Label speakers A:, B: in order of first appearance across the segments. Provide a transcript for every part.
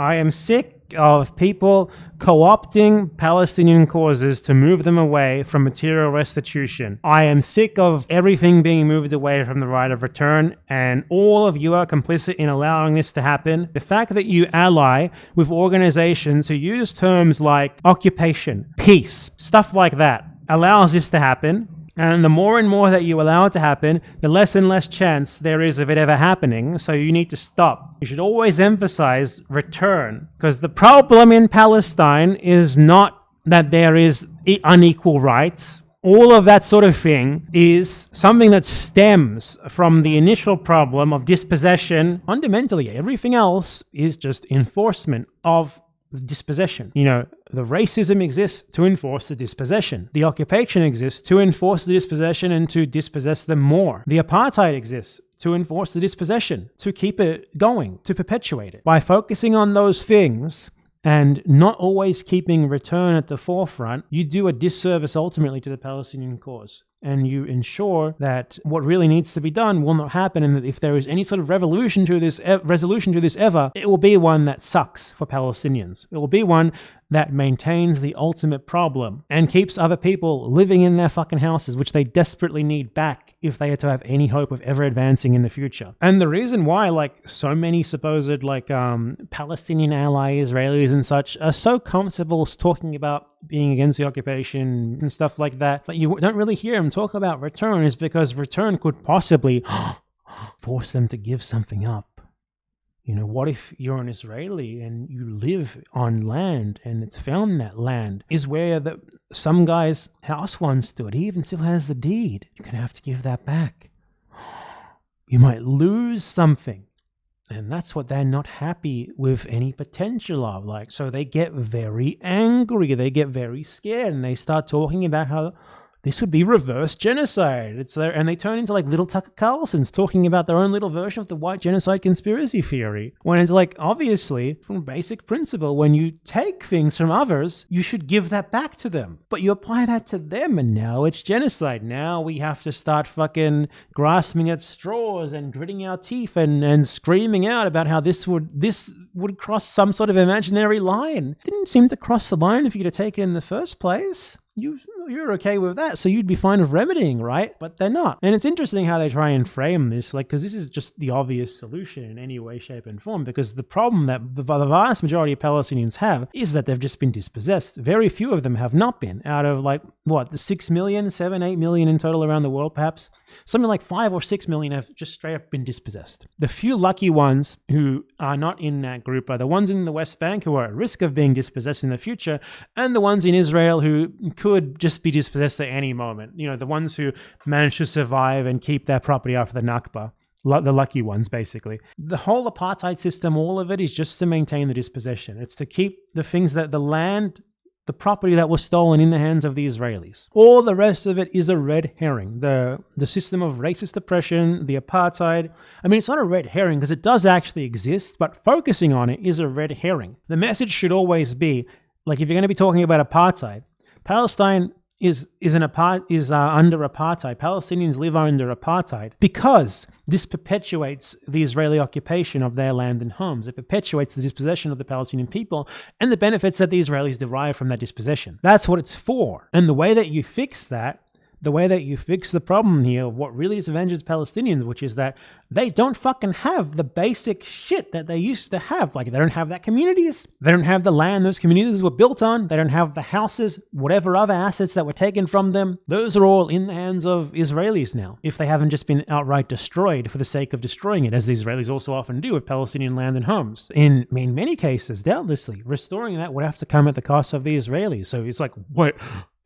A: I am sick of people co-opting Palestinian causes to move them away from material restitution. I am sick of everything being moved away from the right of return, and all of you are complicit in allowing this to happen. The fact that you ally with organizations who use terms like occupation, peace, stuff like that, allows this to happen. And the more and more that you allow it to happen, the less and less chance there is of it ever happening. So you need to stop. You should always emphasize return, because the problem in Palestine is not that there is unequal rights. All of that sort of thing is something that stems from the initial problem of dispossession. Fundamentally, everything else is just enforcement of the dispossession. You know, the racism exists to enforce the dispossession. The occupation exists to enforce the dispossession and to dispossess them more. The apartheid exists to enforce the dispossession, to keep it going, to perpetuate it. By focusing on those things and not always keeping return at the forefront, you do a disservice ultimately to the Palestinian cause. And you ensure that what really needs to be done will not happen, and that if there is any sort of resolution to this ever, it will be one that sucks for Palestinians. It will be one that maintains the ultimate problem and keeps other people living in their fucking houses, which they desperately need back if they are to have any hope of ever advancing in the future. And the reason why, like, so many supposed, like, Palestinian ally Israelis and such are so comfortable talking about being against the occupation and stuff like that, but you don't really hear them talk about return, is because return could possibly force them to give something up. You know, what if you're an Israeli and you live on land and it's found that land is where some guy's house once stood. He even still has the deed. You're going to have to give that back. You might lose something. And that's what they're not happy with any potential of. Like, so they get very angry. They get very scared, and they start talking about how this would be reverse genocide. And they turn into like little Tucker Carlson's talking about their own little version of the white genocide conspiracy theory. When it's like, obviously, from basic principle, when you take things from others, you should give that back to them. But you apply that to them, and now it's genocide. Now we have to start fucking grasping at straws and gritting our teeth and screaming out about how this would cross some sort of imaginary line. It didn't seem to cross the line if you could have taken it in the first place. You're okay with that, so you'd be fine with remedying, right? But they're not. And it's interesting how they try and frame this, like, because this is just the obvious solution in any way, shape, and form, because the problem that the vast majority of Palestinians have is that they've just been dispossessed. Very few of them have not been. Out of, like, the 6 million, 7, 8 million in total around the world, perhaps, something like 5 or 6 million have just straight up been dispossessed. The few lucky ones who are not in that group are the ones in the West Bank who are at risk of being dispossessed in the future, and the ones in Israel who could just be dispossessed at any moment. You know, the ones who manage to survive and keep their property after the Nakba. The lucky ones, basically. The whole apartheid system, all of it, is just to maintain the dispossession. It's to keep the things that the land, the property that was stolen in the hands of the Israelis. All the rest of it is a red herring. The system of racist oppression, the apartheid. I mean, it's not a red herring because it does actually exist, but focusing on it is a red herring. The message should always be, like, if you're going to be talking about apartheid, Palestine is under apartheid. Palestinians live under apartheid because this perpetuates the Israeli occupation of their land and homes. It perpetuates the dispossession of the Palestinian people and the benefits that the Israelis derive from that dispossession. That's what it's for. And the way that you fix that, the way that you fix the problem here of what really disadvantages Palestinians, which is that they don't fucking have the basic shit that they used to have. Like, they don't have that communities. They don't have the land those communities were built on. They don't have the houses, whatever other assets that were taken from them. Those are all in the hands of Israelis now, if they haven't just been outright destroyed for the sake of destroying it, as the Israelis also often do with Palestinian land and homes. In many cases, doubtlessly, restoring that would have to come at the cost of the Israelis. So it's like, what?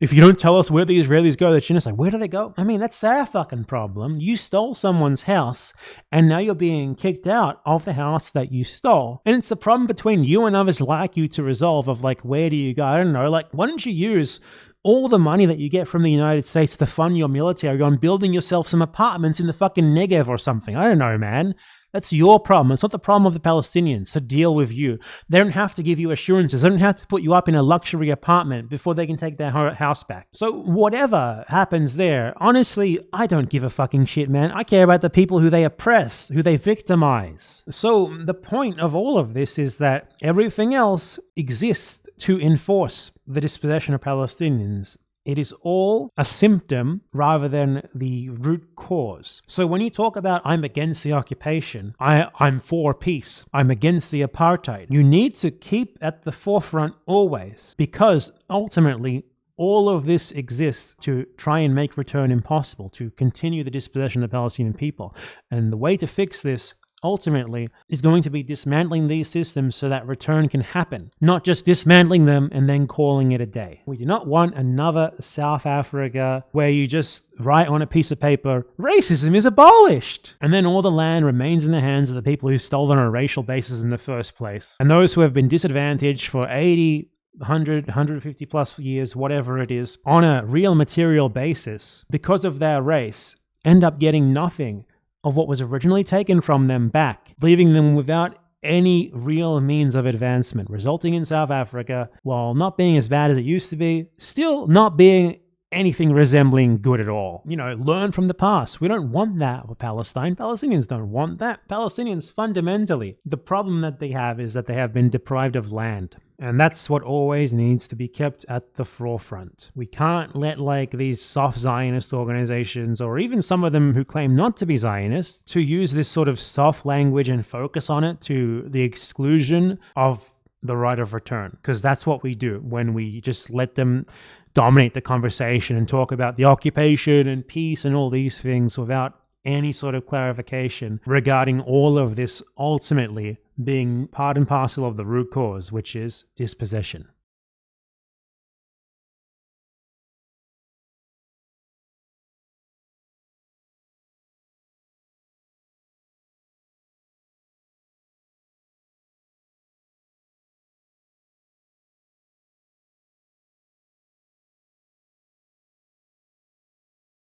A: If you don't tell us where the Israelis go, that's genocide. Where do they go? I mean, that's their fucking problem. You stole someone's house, and now you're being kicked out of the house that you stole. And it's a problem between you and others like you to resolve of, like, where do you go? I don't know. Like, why don't you use all the money that you get from the United States to fund your military on building yourself some apartments in the fucking Negev or something? I don't know, man. That's your problem. It's not the problem of the Palestinians to deal with you. They don't have to give you assurances. They don't have to put you up in a luxury apartment before they can take their house back. So whatever happens there, honestly, I don't give a fucking shit, man. I care about the people who they oppress, who they victimize. So the point of all of this is that everything else exists to enforce the dispossession of Palestinians. It is all a symptom rather than the root cause. So when you talk about I'm against the occupation, I'm for peace, I'm against the apartheid, you need to keep at the forefront always, because ultimately all of this exists to try and make return impossible, to continue the dispossession of the Palestinian people. And the way to fix this ultimately is going to be dismantling these systems so that return can happen, not just dismantling them and then calling it a day. We do not want another South Africa where you just write on a piece of paper, racism is abolished, and then all the land remains in the hands of the people who stole it on a racial basis in the first place. And those who have been disadvantaged for 80, 100, 150 plus years, whatever it is, on a real material basis, because of their race, end up getting nothing of what was originally taken from them back, leaving them without any real means of advancement, resulting in South Africa, while not being as bad as it used to be, still not being anything resembling good at all. Learn from the past. We don't want that for Palestine. Palestinians don't want that. Palestinians fundamentally, the problem that they have is that they have been deprived of land. And that's what always needs to be kept at the forefront. We can't let these soft Zionist organizations, or even some of them who claim not to be Zionists, to use this sort of soft language and focus on it to the exclusion of the right of return. Because that's what we do when we just let them dominate the conversation and talk about the occupation and peace and all these things without any sort of clarification regarding all of this ultimately being part and parcel of the root cause, which is dispossession.